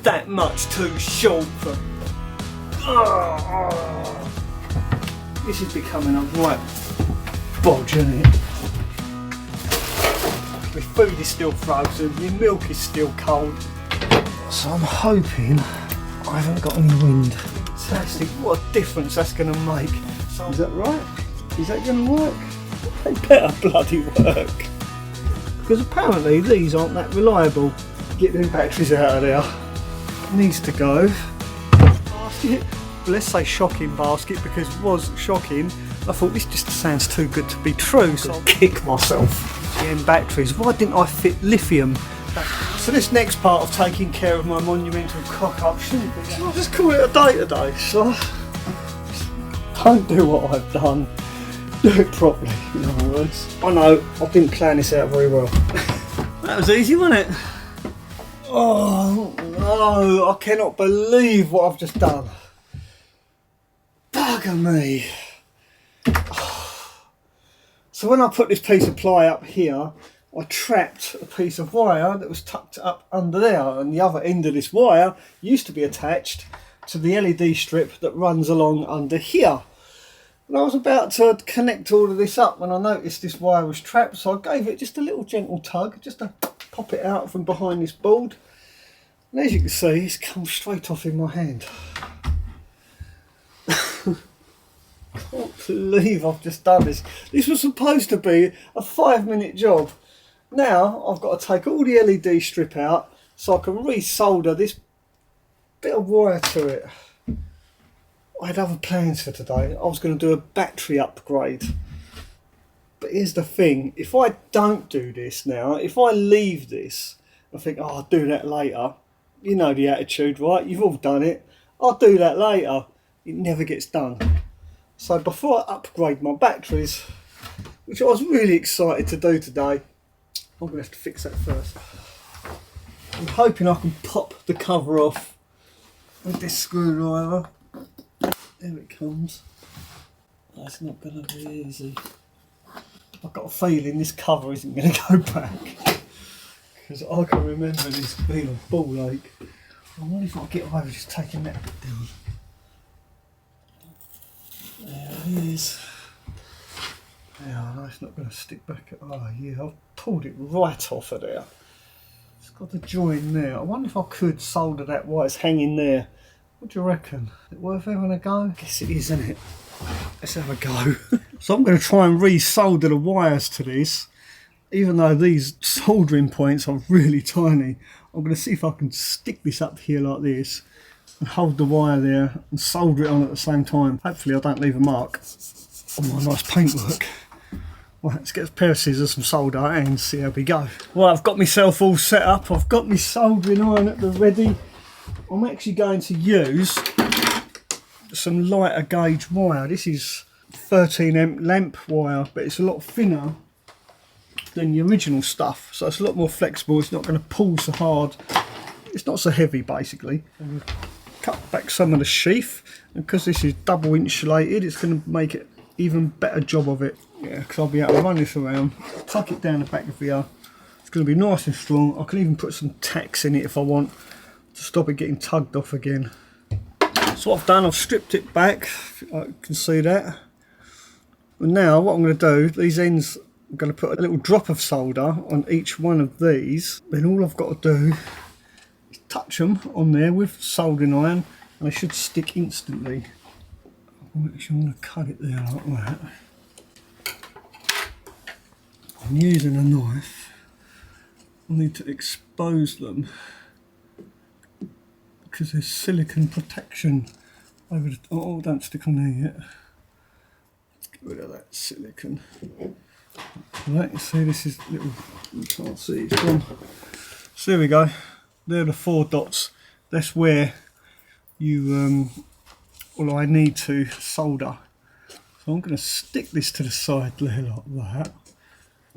that much too short for... This is becoming a right bodge, isn't it? My food is still frozen, my milk is still cold. So I'm hoping I haven't got any wind. Fantastic, what a difference that's going to make. So, is that right? Is that going to work? They better bloody work. Because apparently these aren't that reliable. Get them batteries out of there. It needs to go. Basket. Let's say shocking basket, because it was shocking. I thought this just sounds too good to be true, so I'll kick myself. GM batteries, why didn't I fit lithium? So this next part of taking care of my monumental cock up shouldn't be, I'll just call it a day today. So don't do what I've done, do it properly, in other words. I know, I didn't plan this out very well. That was easy, wasn't it? Oh no, I cannot believe what I've just done. Bugger me. So when I put this piece of ply up here, I trapped a piece of wire that was tucked up under there, and the other end of this wire used to be attached to the LED strip that runs along under here. And I was about to connect all of this up when I noticed this wire was trapped, so I gave it just a little gentle tug, just to pop it out from behind this board. And as you can see, it's come straight off in my hand. I can't believe I've just done this. This was supposed to be a 5-minute job. Now I've got to take all the LED strip out so I can re-solder this bit of wire to it. I had other plans for today. I was going to do a battery upgrade. But here's the thing, if I don't do this now, if I leave this, I think, oh, I'll do that later. You know the attitude, right? You've all done it. I'll do that later. It never gets done. So before I upgrade my batteries, which I was really excited to do today, I'm going to have to fix that first. I'm hoping I can pop the cover off with this screwdriver. There it comes. That's not going to be easy. I've got a feeling this cover isn't going to go back. Because I can remember this being a ball ache. I wonder if I get away with just taking that bit down. There it is. Yeah, no, it's not going to stick back at. Oh yeah, I've pulled it right off of there. It's got a join there. I wonder if I could solder that while it's hanging there. What do you reckon? Is it worth having a go? I guess it is, isn't it? Let's have a go. So I'm going to try and re-solder the wires to this. Even though these soldering points are really tiny, I'm going to see if I can stick this up here like this and hold the wire there and solder it on at the same time. Hopefully I don't leave a mark on my nice paintwork. Right, let's get a pair of scissors, some solder and see how we go. Right, I've got myself all set up. I've got my soldering iron at the ready. I'm actually going to use some lighter gauge wire. This is 13 amp lamp wire, but it's a lot thinner than the original stuff, so it's a lot more flexible. It's not going to pull so hard. It's not so heavy, basically. Cut back some of the sheath, and because this is double insulated, it's going to make it even better job of it. Yeah, because I'll be able to run this around, tuck it down the back of here. It's going to be nice and strong. I can even put some tacks in it if I want to stop it getting tugged off again. So what I've done, I've stripped it back. You can see that. And now what I'm going to do, these ends, I'm going to put a little drop of solder on each one of these. Then all I've got to do is touch them on there with soldering iron, and they should stick instantly. I'm going to cut it there like that. I'm using a knife. I need to expose them because there's silicone protection over the... Oh, don't stick on there yet. Let's get rid of that silicone. Right, you see this is little... You can't see, it's gone. So there we go. There are the 4 dots. That's where you... well, I need to solder. So I'm going to stick this to the side there like that.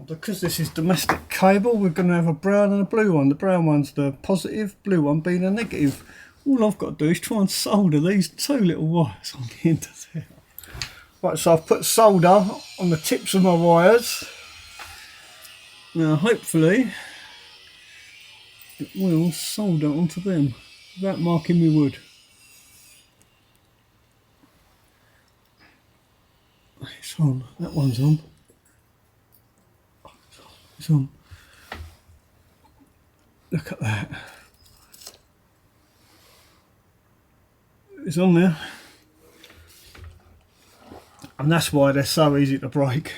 Because this is domestic cable, we're going to have a brown and a blue one. The brown one's the positive, blue one being the negative. All I've got to do is try and solder these 2 little wires on the end of there. Right, so I've put solder on the tips of my wires. Now hopefully it will solder onto them. without marking my wood. It's on, that one's on. It's on. Look at that. It's on there. And that's why they're so easy to break.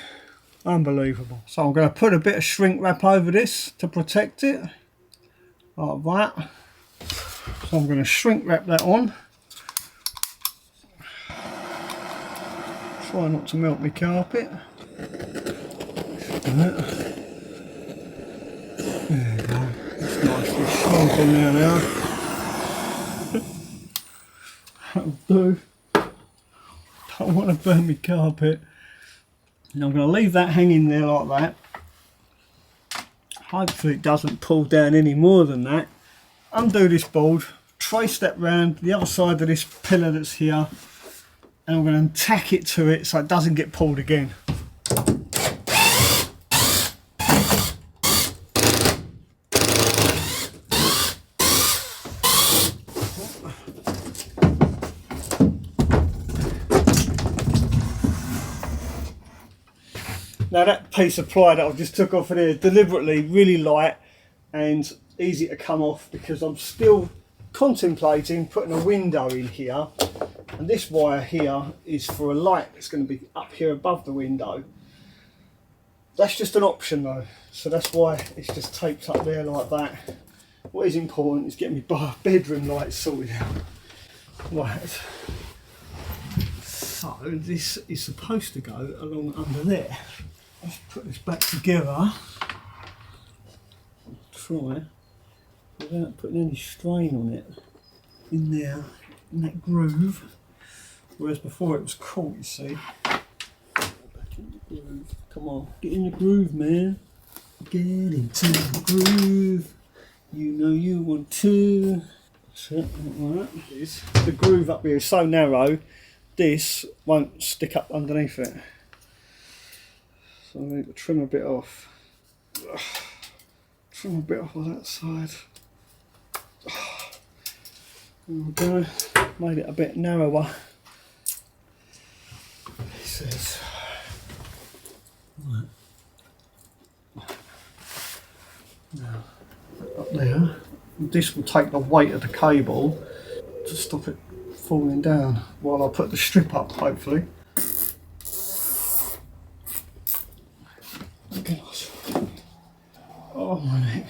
Unbelievable. So I'm going to put a bit of shrink wrap over this to protect it. Like that. So I'm going to shrink wrap that on. Try not to melt my carpet. There you go. It's nicely shrunk on there now. That'll do. Don't want to burn my carpet. And I'm going to leave that hanging there like that. Hopefully it doesn't pull down any more than that. Undo this board, trace that round the other side of this pillar that's here, and I'm going to tack it to it so it doesn't get pulled again. Now that piece of ply that I've just took off of there is deliberately really light and easy to come off because I'm still contemplating putting a window in here, and this wire here is for a light that's going to be up here above the window. That's just an option though, so that's why it's just taped up there like that. What is important is getting my bedroom lights sorted out. Right, so this is supposed to go along under there. Let's put this back together. Try without putting any strain on it in there, in that groove. Whereas before it was caught, you see. Back in the groove. Come on, get in the groove, man. Get into the groove. You know you want to. That's it, like that. The groove up here is so narrow, this won't stick up underneath it. So I need to trim a bit off. Trim a bit off on that side. There we go. Made it a bit narrower. This is right. Now up there. This will take the weight of the cable to stop it falling down while I put the strip up, hopefully. Gosh. Oh my neck.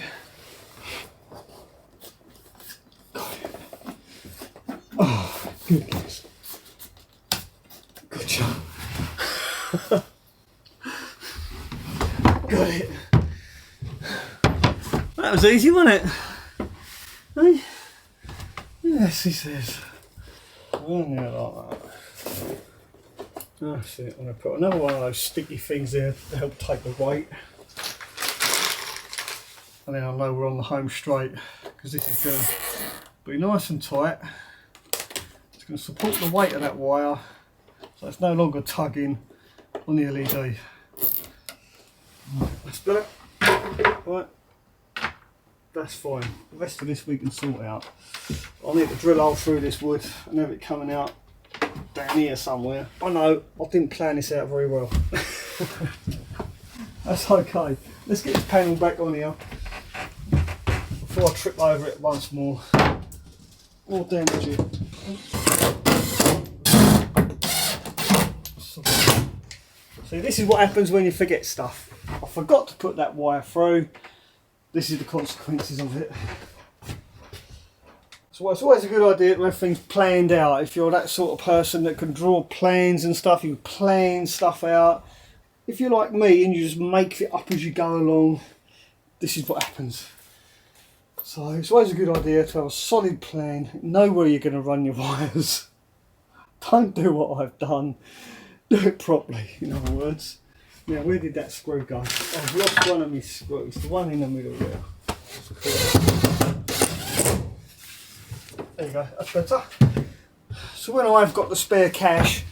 Oh, goodness. Good job. Got it. That was easy, wasn't it? Hey? Yes, he says. On there like that. That's it. I'm going to put another one of those sticky things there to help take the weight. And then I know we're on the home straight, because this is going to be nice and tight. It's going to support the weight of that wire, so it's no longer tugging on the LED. Right, let's do it. Right, that's fine. The rest of this we can sort out. I'll need to drill a hole through this wood and have it coming out down here somewhere. I know, I didn't plan this out very well. That's okay. Let's get this panel back on here before I trip over it once more. Or damage it. See, this is what happens when you forget stuff. I forgot to put that wire through. This is the consequences of it. So it's always a good idea to have things planned out. If you're that sort of person that can draw plans and stuff, you plan stuff out. If you're like me and you just make it up as you go along, this is what happens. So it's always a good idea to have a solid plan, know where you're going to run your wires. Don't do what I've done, do it properly, in other words. Now, where did that screw go? I've lost one of my screws, the one in the middle there. There you go, that's better. So when I've got the spare cash,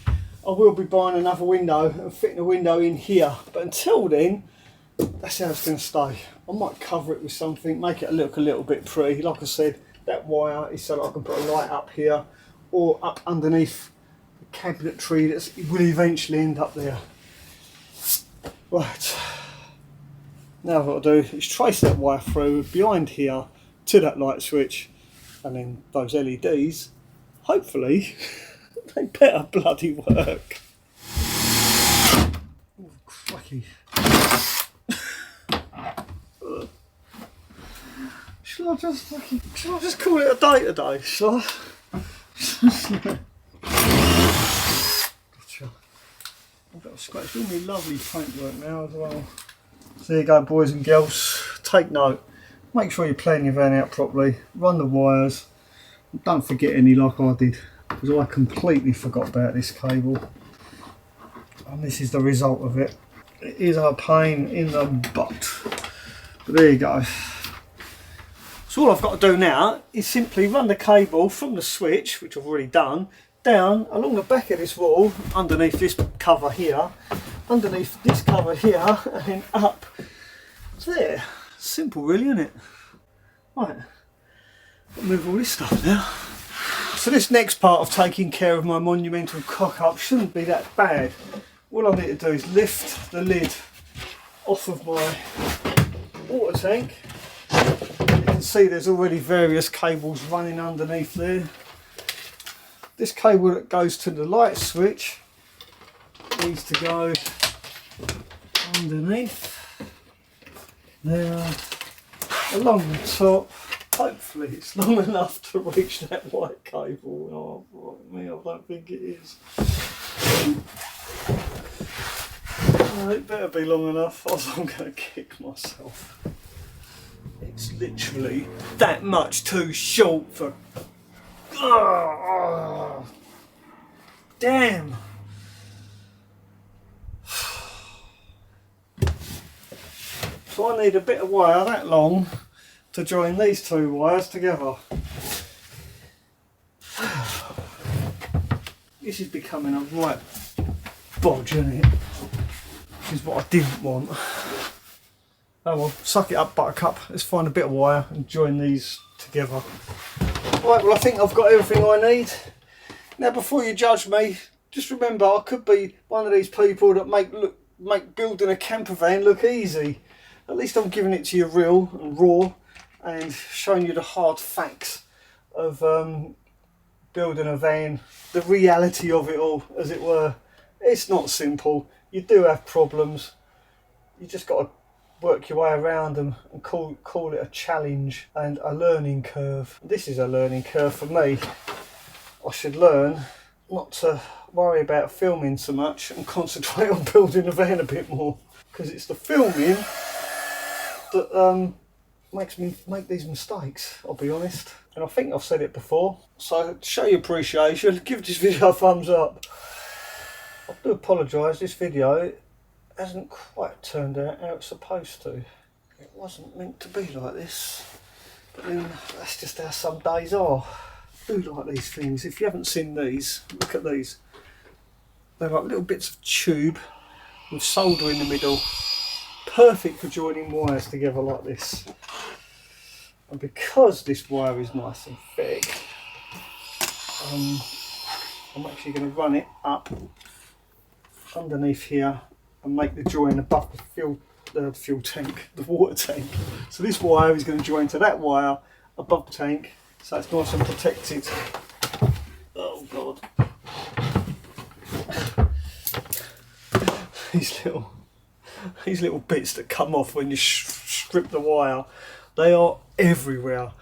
I will be buying another window and fitting a window in here. But until then, that's how it's going to stay. I might cover it with something, make it look a little bit pretty. Like I said, that wire is so that I can put a light up here or up underneath the cabinetry that will eventually end up there. Right, now what I've got to do is trace that wire through behind here to that light switch, and then those LEDs, hopefully, they better bloody work. Oh, cracky. Should I just call it a day today? Shall I? Gotcha. I've got to scratch all my lovely paintwork now as well. So there you go, boys and girls. Take note. Make sure you plan your van out properly. Run the wires. Don't forget any like I did, because I completely forgot about this cable. And this is the result of it. It is a pain in the butt. But there you go. So all I've got to do now is simply run the cable from the switch, which I've already done, down along the back of this wall, underneath this cover here, underneath this cover here, and then up there. Simple really, isn't it? Right, I'll move all this stuff now. So this next part of taking care of my monumental cock-up shouldn't be that bad. All I need to do is lift the lid off of my water tank. You can see there's already various cables running underneath there. This cable that goes to the light switch needs to go underneath there, along the top. Hopefully it's long enough to reach that white cable. Oh, right, me, I don't think it is. It better be long enough, or I'm going to kick myself. It's literally that much too short for... Oh, damn! So I need a bit of wire that long to join these two wires together. This is becoming a right bodge, isn't it? Which is what I didn't want. Oh well, suck it up, buttercup. Let's find a bit of wire and join these together. Right, well I think I've got everything I need. Now before you judge me, just remember I could be one of these people that make building a camper van look easy. At least I'm giving it to you real and raw and showing you the hard facts of building a van, the reality of it all, as it were. It's not simple. You do have problems. You just got to work your way around them and call it a challenge and a learning curve. This is a learning curve for me. I should learn not to worry about filming so much and concentrate on building a van a bit more, because it's the filming that makes me make these mistakes, I'll be honest. And I think I've said it before, so to show your appreciation, give this video a thumbs up. I do apologise, this video hasn't quite turned out how it's supposed to. It wasn't meant to be like this, but then that's just how some days are. I do like these things. If you haven't seen these, look at these. They're like little bits of tube with solder in the middle. Perfect for joining wires together like this. And because this wire is nice and thick, I'm actually going to run it up underneath here and make the join above the fuel tank, the water tank. So this wire is going to join to that wire above the tank, so it's nice and protected. Oh god. These little bits that come off when you strip the wire, they are everywhere.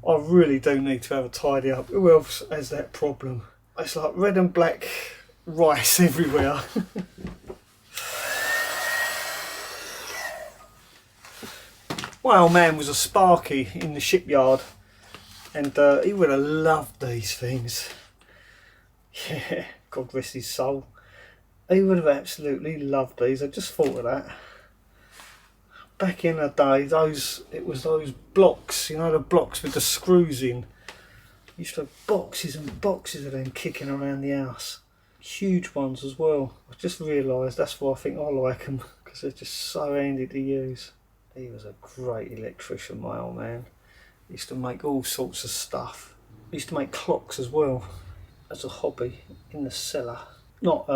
I really do need to have a tidy up. Who else has that problem? It's like red and black rice everywhere. My old man was a sparky in the shipyard, and he would have loved these things. Yeah, God rest his soul. He would have absolutely loved these. I just thought of that. Back in the day, it was those blocks, you know, the blocks with the screws in. Used to have boxes and boxes of them kicking around the house. Huge ones as well. I just realised that's why I think I like them, because they're just so handy to use. He was a great electrician, my old man. Used to make all sorts of stuff. Used to make clocks as well as a hobby in the cellar. Not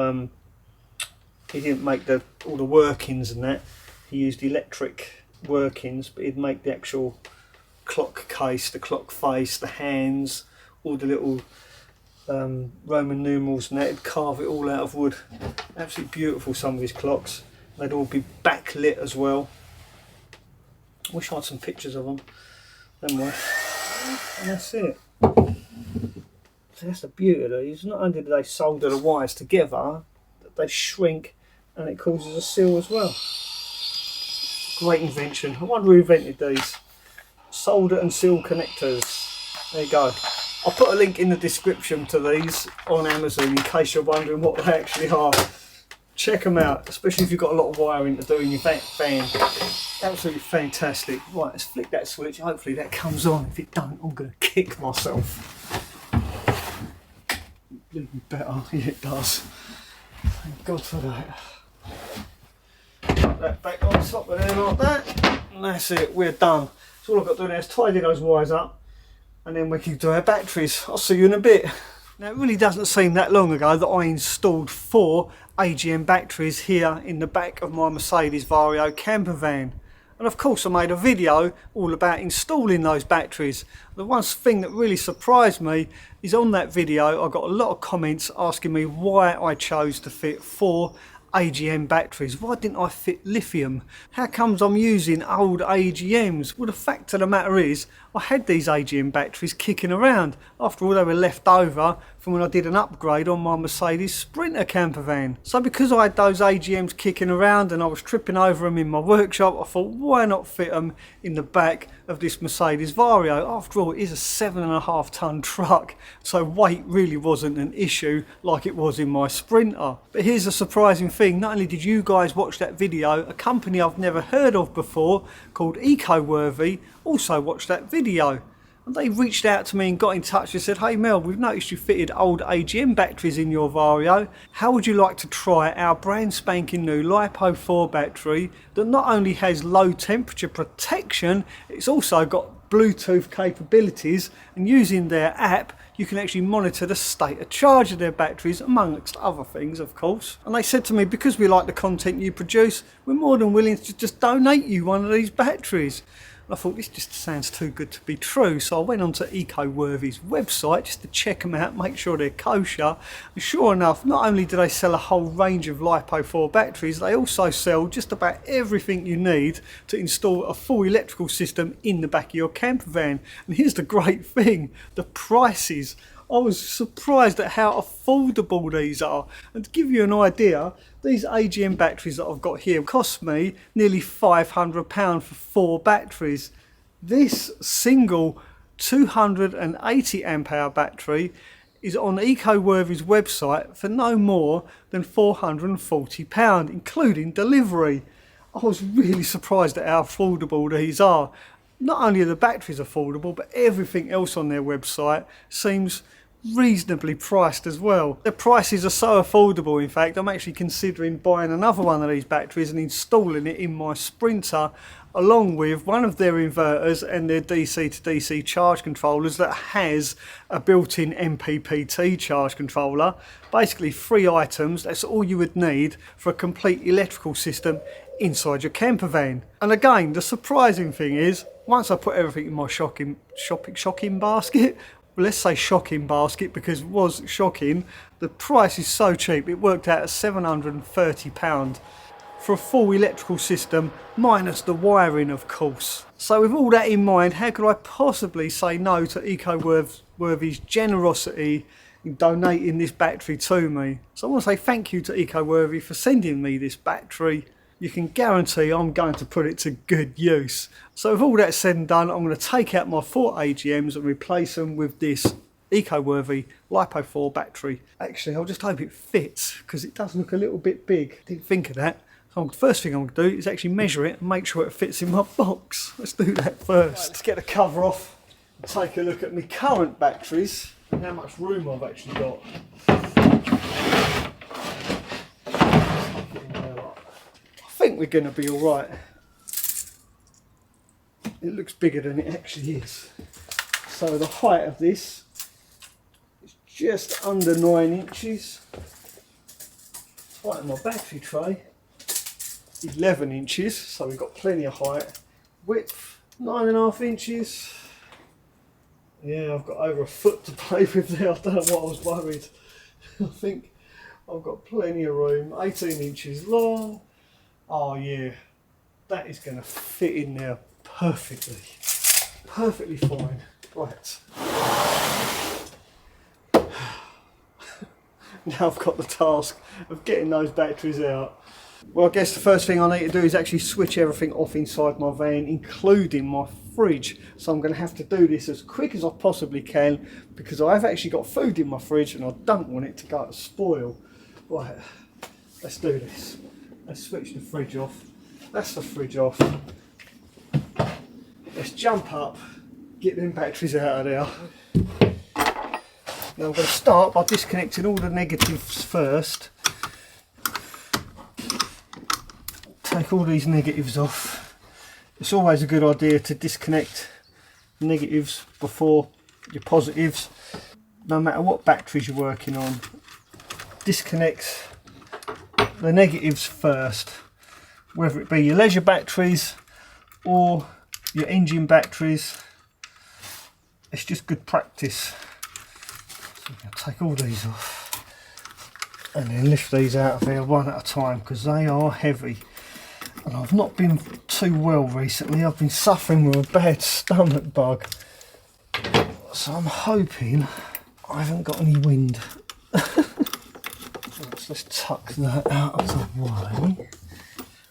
he didn't make all the workings and that. He used electric workings, but he'd make the actual clock case, the clock face, the hands, all the little Roman numerals and that. He'd carve it all out of wood. Absolutely beautiful, some of his clocks. They'd all be backlit as well. Wish I had some pictures of them. Anyway, and that's it. So that's the beauty of these. Not only do they solder the wires together, they shrink and it causes a seal as well. Great invention. I wonder who invented these. Solder and seal connectors. There you go. I'll put a link in the description to these on Amazon in case you're wondering what they actually are. Check them out, especially if you've got a lot of wiring to do in your fan. Absolutely fantastic. Right, let's flick that switch. Hopefully that comes on. If it don't, I'm going to kick myself. Even better. Yeah, it does. Thank God for that. Put that back on top of there like that. And that's it. We're done. So all I've got to do now is tidy those wires up, and then we can do our batteries. I'll see you in a bit. Now, it really doesn't seem that long ago that I installed 4 AGM batteries here in the back of my Mercedes Vario camper van. And of course I made a video all about installing those batteries. The one thing that really surprised me is on that video I got a lot of comments asking me why I chose to fit 4 AGM batteries. Why didn't I fit lithium? How comes I'm using old AGMs? Well, the fact of the matter is I had these AGM batteries kicking around. After all, they were left over from when I did an upgrade on my Mercedes Sprinter camper van. So because I had those AGMs kicking around and I was tripping over them in my workshop, I thought why not fit them in the back of this Mercedes Vario? After all, it is a 7.5 ton truck, so weight really wasn't an issue like it was in my Sprinter. But here's the surprising thing, not only did you guys watch that video, a company I've never heard of before called EcoWorthy also watched that video. And they reached out to me and got in touch and said, hey Mel, we've noticed you fitted old AGM batteries in your Vario. How would you like to try our brand spanking new LiPo 4 battery that not only has low temperature protection, it's also got Bluetooth capabilities, and using their app you can actually monitor the state of charge of their batteries, amongst other things of course. And they said to me, because we like the content you produce, we're more than willing to just donate you one of these batteries. I thought this just sounds too good to be true, so I went onto EcoWorthy's website just to check them out, make sure they're kosher. And sure enough, not only do they sell a whole range of LiPo 4 batteries, they also sell just about everything you need to install a full electrical system in the back of your camper van. And here's the great thing, the prices. I was surprised at how affordable these are. And to give you an idea, these AGM batteries that I've got here cost me nearly £500 for 4 batteries. This single 280 amp hour battery is on EcoWorthy's website for no more than £440, including delivery. I was really surprised at how affordable these are. Not only are the batteries affordable, but everything else on their website seems reasonably priced as well. The prices are so affordable, in fact I'm actually considering buying another one of these batteries and installing it in my Sprinter, along with one of their inverters and their DC to DC charge controllers that has a built-in MPPT charge controller. Basically 3 items, that's all you would need for a complete electrical system inside your camper van. And again, the surprising thing is, once I put everything in my shopping basket, well, let's say shocking basket, because it was shocking, the price is so cheap. It worked out at £730 for a full electrical system, minus the wiring of course. So with all that in mind, how could I possibly say no to EcoWorthy's generosity in donating this battery to me? So I want to say thank you to EcoWorthy for sending me this battery. You can guarantee I'm going to put it to good use. So with all that said and done, I'm going to take out my 4 AGMs and replace them with this EcoWorthy LiPo 4 battery. Actually, I'll just hope it fits, because it does look a little bit big. Didn't think of that. So the first thing I'm going to do is actually measure it and make sure it fits in my box. Let's do that first. Right, let's get the cover off and take a look at my current batteries and how much room I've actually got. I think we're going to be alright. it looks bigger than it actually is. So the height of this is just under 9 inches. Height of my battery tray, 11 inches, so we've got plenty of height. Width, 9.5 inches. Yeah, I've got over a foot to play with there. I don't know what I was worried. I think I've got plenty of room. 18 inches long. Oh yeah, that is going to fit in there perfectly. Perfectly fine. Right. Now I've got the task of getting those batteries out. Well, I guess the first thing I need to do is actually switch everything off inside my van, including my fridge. So I'm going to have to do this as quick as I possibly can, because I've actually got food in my fridge and I don't want it to go to spoil. Right, let's do this. Let's switch the fridge off. That's the fridge off. Let's jump up, get them batteries out of there. Now I'm going to start by disconnecting all the negatives first. Take all these negatives off. It's always a good idea to disconnect negatives before your positives. No matter what batteries you're working on, disconnect the negatives first. Whether it be your leisure batteries or your engine batteries, it's just good practice. So I'm going to take all these off and then lift these out of here one at a time, because they are heavy. And I've not been too well recently. I've been suffering with a bad stomach bug. So I'm hoping I haven't got any wind. Let's tuck that out of the way.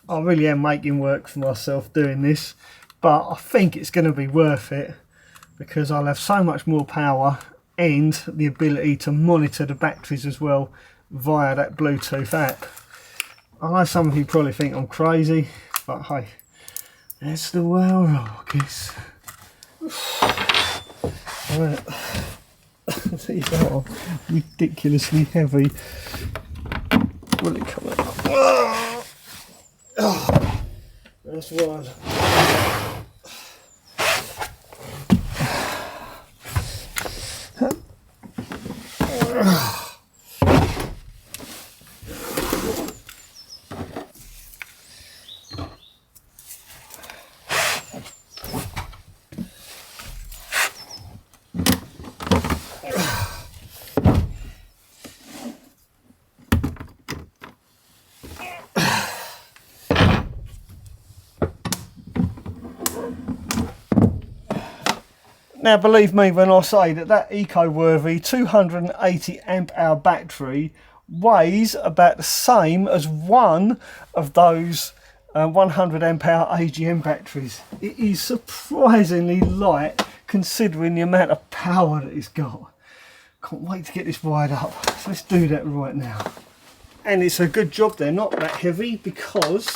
I really am making work for myself doing this, but I think it's going to be worth it, because I'll have so much more power and the ability to monitor the batteries as well via that Bluetooth app. I know some of you probably think I'm crazy, but hey, that's the way I roll, I guess. Right. These are ridiculously heavy. Will it come out? Oh, that's one. Now believe me when I say that that eco-worthy 280 amp hour battery weighs about the same as one of those 100 amp hour AGM batteries. It is surprisingly light considering the amount of power that it's got. Can't wait to get this wired up. So let's do that right now. And it's a good job they're not that heavy, because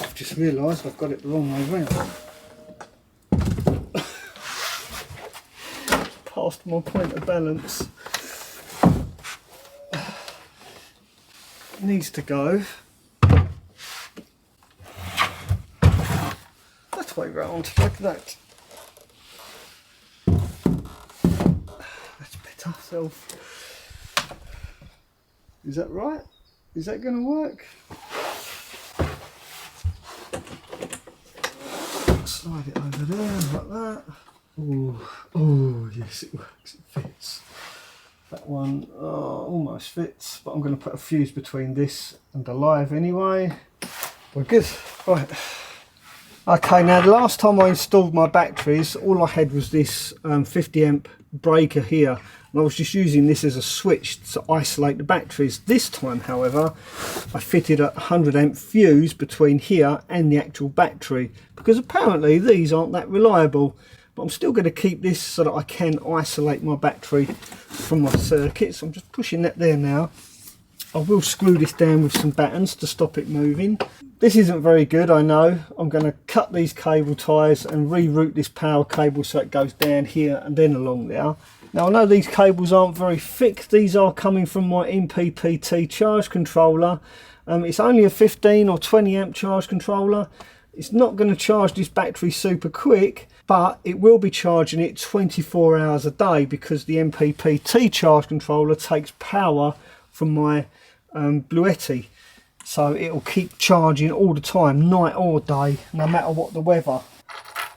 I've just realised I've got it the wrong way round. Past my point of balance. It needs to go that way round, like that. That's better. Self. Is that right? Is that going to work? Slide it over there like that. Oh, yes, it works, it fits. That one almost fits, but I'm going to put a fuse between this and the live anyway. We're good. Right. Okay, now the last time I installed my batteries, all I had was this 50 amp breaker here, and I was just using this as a switch to isolate the batteries. This time, however, I fitted a 100 amp fuse between here and the actual battery, because apparently these aren't that reliable. But I'm still going to keep this so that I can isolate my battery from my circuit. So I'm just pushing that there now. I will screw this down with some battens to stop it moving. This isn't very good, I know. I'm going to cut these cable ties and reroute this power cable so it goes down here and then along there. Now I know these cables aren't very thick. These are coming from my MPPT charge controller. It's only a 15 or 20 amp charge controller. It's not going to charge this battery super quick, but it will be charging it 24 hours a day because the MPPT charge controller takes power from my Bluetti. So it'll keep charging all the time, night or day, no matter what the weather.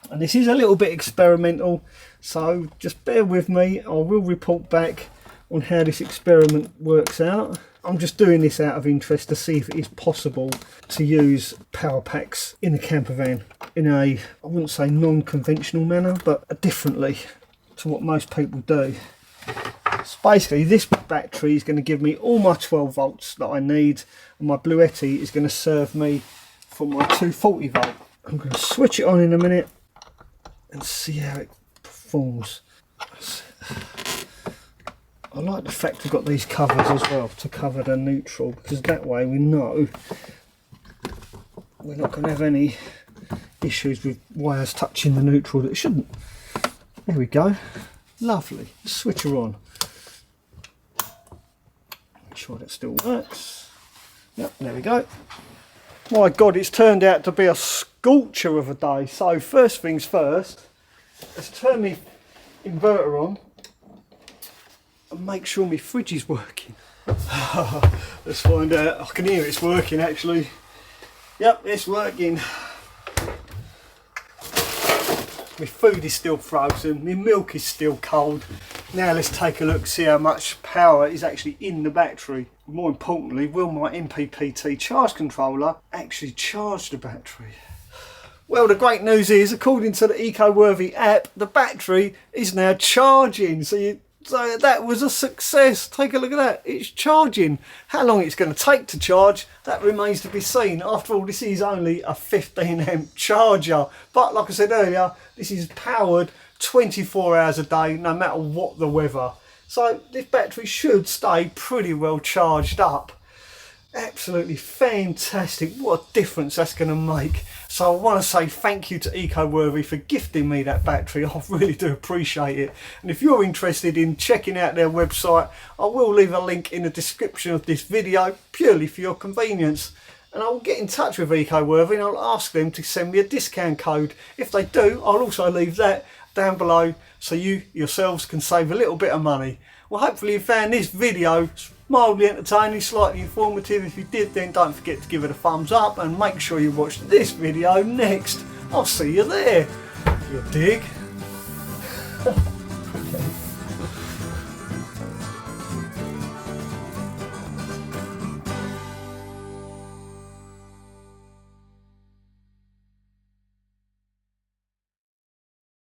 And this is a little bit experimental, so just bear with me. I will report back on how this experiment works out. I'm just doing this out of interest to see if it is possible to use power packs in the camper van in a, I wouldn't say non-conventional manner, but differently to what most people do. So basically this battery is going to give me all my 12 volts that I need, and my Bluetti is going to serve me for my 240 volt. I'm going to switch it on in a minute and see how it performs. I like the fact we've got these covers as well to cover the neutral, because that way we know we're not going to have any issues with wires touching the neutral that shouldn't. There we go. Lovely. Switch her on. Make sure that still works. Yep, there we go. My God, it's turned out to be a scorcher of a day. So first things first, let's turn my inverter on and make sure my fridge is working. Let's find out. I can hear it's working actually. Yep, it's working. My food is still frozen, my milk is still cold. Now let's take a look, see how much power is actually in the battery. More importantly, will my MPPT charge controller actually charge the battery? Well, the great news is, according to the EcoWorthy app, the battery is now charging. So that was a success. Take a look at that. It's charging. How long it's going to take to charge, that remains to be seen. After all, this is only a 15 amp charger. But like I said earlier, this is powered 24 hours a day, no matter what the weather. So this battery should stay pretty well charged up. Absolutely fantastic. What a difference that's going to make. So I want to say thank you to EcoWorthy for gifting me that battery. I really do appreciate it. And if you're interested in checking out their website, I will leave a link in the description of this video purely for your convenience. And I will get in touch with EcoWorthy and I'll ask them to send me a discount code. If they do, I'll also leave that down below so you yourselves can save a little bit of money. Well, hopefully you found this video mildly entertaining, slightly informative. If you did, then don't forget to give it a thumbs up and make sure you watch this video next. I'll see you there. You dig?